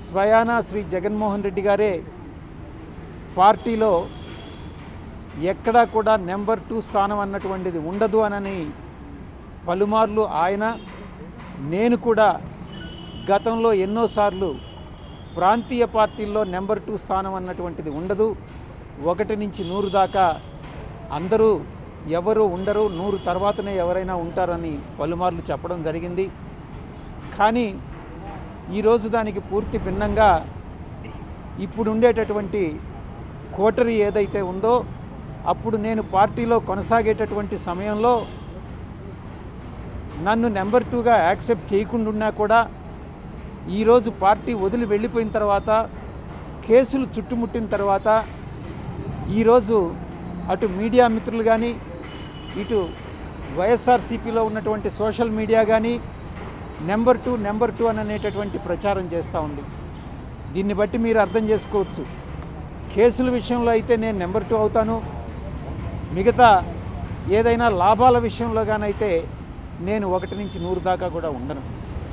స్వయానా శ్రీ జగన్మోహన్ రెడ్డి గారే పార్టీలో ఎక్కడా కూడా నెంబర్ 2 స్థానం అన్నటువంటిది ఉండదు అనని పలుమార్లు ఆయన, నేను కూడా గతంలో ఎన్నోసార్లు ప్రాంతీయ పార్టీల్లో నెంబర్ 2 స్థానం అన్నటువంటిది ఉండదు, 1 నుంచి 100 దాకా అందరూ ఎవరు ఉండరు, 100 తర్వాతనే ఎవరైనా ఉంటారని పలుమార్లు చెప్పడం జరిగింది. కానీ ఈరోజు దానికి పూర్తి భిన్నంగా ఇప్పుడు ఉండేటటువంటి కోటరీ ఏదైతే ఉందో, అప్పుడు నేను పార్టీలో కొనసాగేటటువంటి సమయంలో నన్ను నెంబర్ 2గా యాక్సెప్ట్ చేయకుండా కూడా ఈరోజు పార్టీ వదిలి వెళ్ళిపోయిన తర్వాత, కేసులు చుట్టుముట్టిన తర్వాత ఈరోజు అటు మీడియా మిత్రులు కానీ, ఇటు వైఎస్ఆర్సీపీలో ఉన్నటువంటి సోషల్ మీడియా కానీ నెంబర్ 2 అని అనేటటువంటి ప్రచారం చేస్తూ ఉంది. దీన్ని బట్టి మీరు అర్థం చేసుకోవచ్చు, కేసుల విషయంలో అయితే నేను నెంబర్ 2 అవుతాను, మిగతా ఏదైనా లాభాల విషయంలో గానైతే నేను 1 నుంచి 100 దాకా కూడా ఉండను.